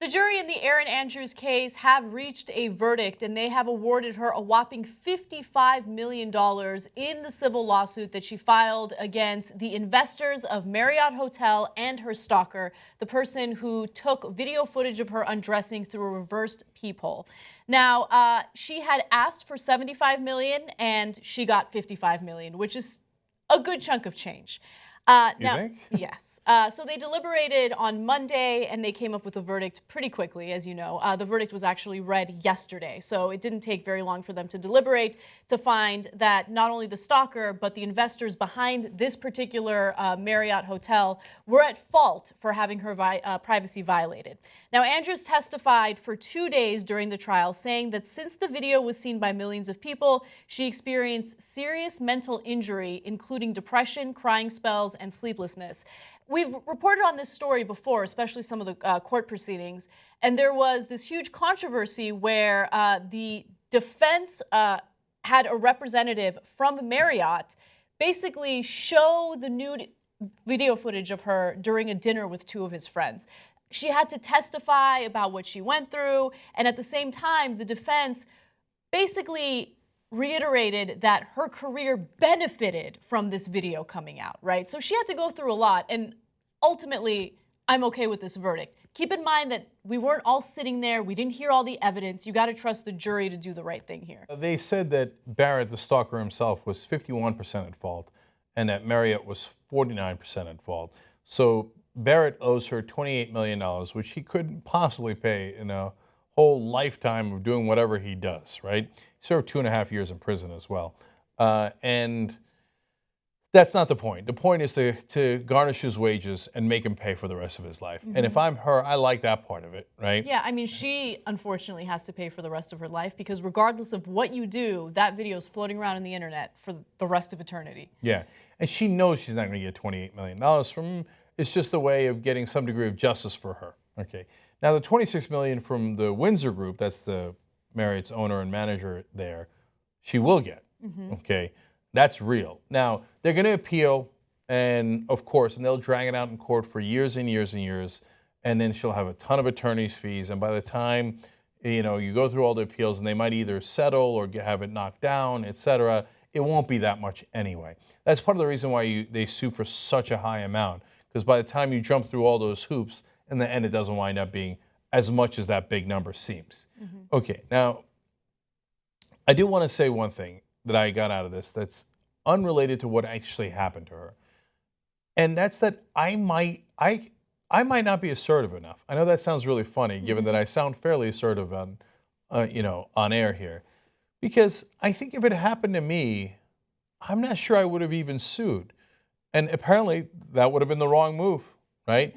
the jury in the Erin Andrews case have reached a verdict, and they have awarded her a whopping $55 million in the civil lawsuit that she filed against the investors of Marriott Hotel and her stalker, the person who took video footage of her undressing through a reversed peephole. Now, she had asked for $75 million, and she got $55 million, which is a good chunk of change. You think? Yes. So they deliberated on Monday, and they came up with a verdict pretty quickly, as you know. The verdict was actually read yesterday, so it didn't take very long for them to deliberate to find that not only the stalker, but the investors behind this particular Marriott hotel were at fault for having her privacy violated. Now, Andrews testified for 2 days during the trial, saying that since the video was seen by millions of people, she experienced serious mental injury, including depression, crying spells, and sleeplessness. We've reported on this story before, especially some of the court proceedings, and there was this huge controversy where the defense had a representative from Marriott basically show the nude video footage of her during a dinner with two of his friends. She had to testify about what she went through, and at the same time, the defense basically reiterated that her career benefited from this video coming out, right? So she had to go through a lot, and ultimately, I'm okay with this verdict. Keep in mind that we weren't all sitting there. We didn't hear all the evidence. You got to trust the jury to do the right thing here. They said that Barrett, the stalker himself, was 51% at fault, and that Marriott was 49% at fault. So Barrett owes her $28 million, which he couldn't possibly pay in a whole lifetime of doing whatever he does, right? He served 2.5 years in prison as well. And that's not the point. The point is to garnish his wages and make him pay for the rest of his life. And if I'm her, I like that part of it, right? Yeah, I mean, she unfortunately has to pay for the rest of her life because regardless of what you do, that video is floating around on the internet for the rest of eternity. Yeah, and she knows she's not going to get $28 million from him. It's just a way of getting some degree of justice for her. Okay. Now, the $26 million from the Windsor Group, that's the Marriott's owner and manager there, she will get. Okay. That's real. Now, they're going to appeal, and of course, and they'll drag it out in court for years and years and years, and then she'll have a ton of attorney's fees, and by the time, you know, you go through all the appeals, and they might either settle or have it knocked down, etc., it won't be that much anyway. That's part of the reason why they sue for such a high amount, because by the time you jump through all those hoops, in the end, it doesn't wind up being as much as that big number seems. Okay, now, I do want to say one thing that I got out of this that's unrelated to what actually happened to her. And that's that I might not be assertive enough. I know that sounds really funny, given that I sound fairly assertive on, on air here. Because I think if it happened to me, I'm not sure I would have even sued. And apparently, that would have been the wrong move, right?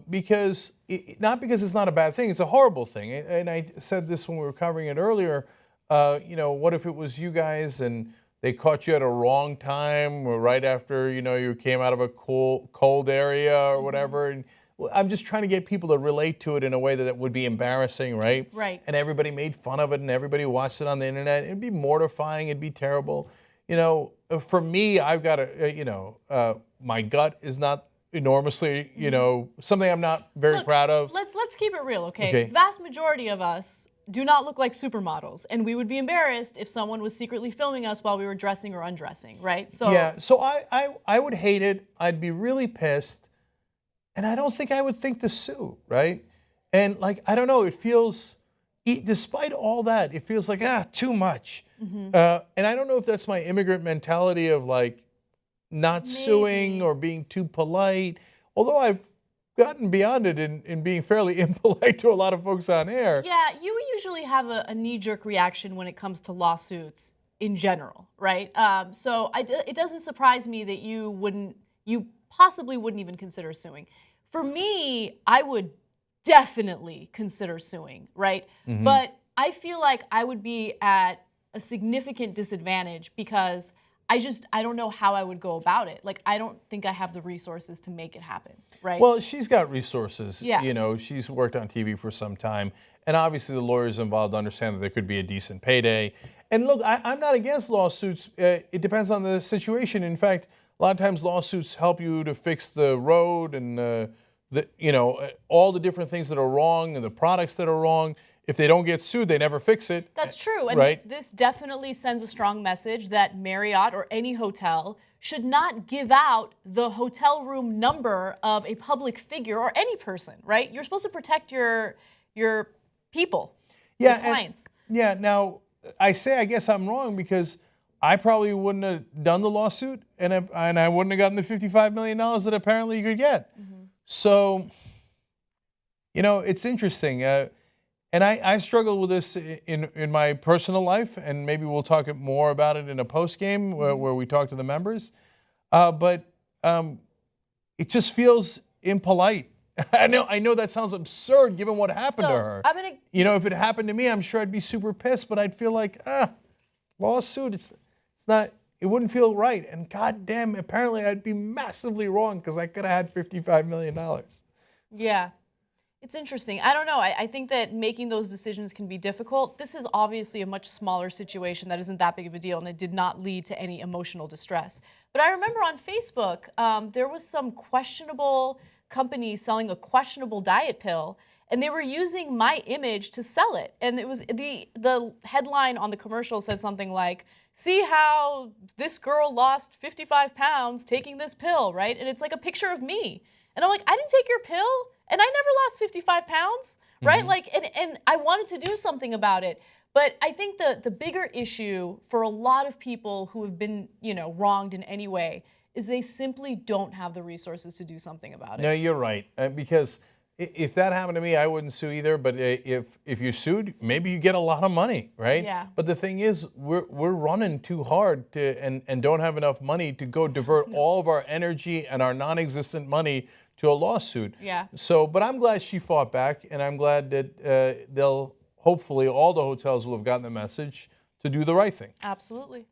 Because, not because it's not a bad thing, it's a horrible thing. And I said this when we were covering it earlier, what if it was you guys and they caught you at a wrong time or right after, you came out of a cold area or whatever. And I'm just trying to get people to relate to it in a way that would be embarrassing, right? Right. And everybody made fun of it and everybody watched it on the internet. It'd be mortifying. It'd be terrible. For me, I've got my gut is not enormously, something I'm not very proud of. Let's keep it real, okay? Vast majority of us do not look like supermodels, and we would be embarrassed if someone was secretly filming us while we were dressing or undressing, right? So yeah, so I would hate it. I'd be really pissed, and I don't think I would think to sue, right? And I don't know, it feels, despite all that, it feels like too much. And I don't know if that's my immigrant mentality of not suing or being too polite, although I've gotten beyond it in being fairly impolite to a lot of folks on air. Yeah, you usually have a knee-jerk reaction when it comes to lawsuits in general, right? So it doesn't surprise me that you possibly wouldn't even consider suing. For me, I would definitely consider suing, right? But I feel like I would be at a significant disadvantage because I don't know how I would go about it. I don't think I have the resources to make it happen, right? Well, she's got resources. Yeah. She's worked on TV for some time. And obviously the lawyers involved understand that there could be a decent payday. And look, I'm not against lawsuits. It depends on the situation. In fact, a lot of times lawsuits help you to fix the road and all the different things that are wrong and the products that are wrong. If they don't get sued, they never fix it. That's true. And right? this definitely sends a strong message that Marriott or any hotel should not give out the hotel room number of a public figure or any person, right? You're supposed to protect your people, your clients. Now, I guess I'm wrong because I probably wouldn't have done the lawsuit and I wouldn't have gotten the $55 million that apparently you could get. So, it's interesting. And I struggle with this in my personal life, and maybe we'll talk more about it in a post game where we talk to the members. But it just feels impolite. I know that sounds absurd given what happened to her. If it happened to me, I'm sure I'd be super pissed, but I'd feel like lawsuit. It's not. It wouldn't feel right. And goddamn, apparently I'd be massively wrong because I could have had $55 million. Yeah. It's interesting. I don't know. I think that making those decisions can be difficult. This is obviously a much smaller situation that isn't that big of a deal, and it did not lead to any emotional distress. But I remember on Facebook, there was some questionable company selling a questionable diet pill, and they were using my image to sell it. And it was the headline on the commercial said something like, "See how this girl lost 55 pounds taking this pill," right? And it's like a picture of me. And I'm like, I didn't take your pill, and I never lost 55 pounds, right? And I wanted to do something about it. But I think the bigger issue for a lot of people who have been, wronged in any way is they simply don't have the resources to do something about it. No, you're right. Because if that happened to me, I wouldn't sue either. But if you sued, maybe you get a lot of money, right? Yeah. But the thing is, we're running too hard and don't have enough money to go divert all of our energy and our non-existent money to a lawsuit. Yeah. So, but I'm glad she fought back, and I'm glad that hopefully all the hotels will have gotten the message to do the right thing. Absolutely.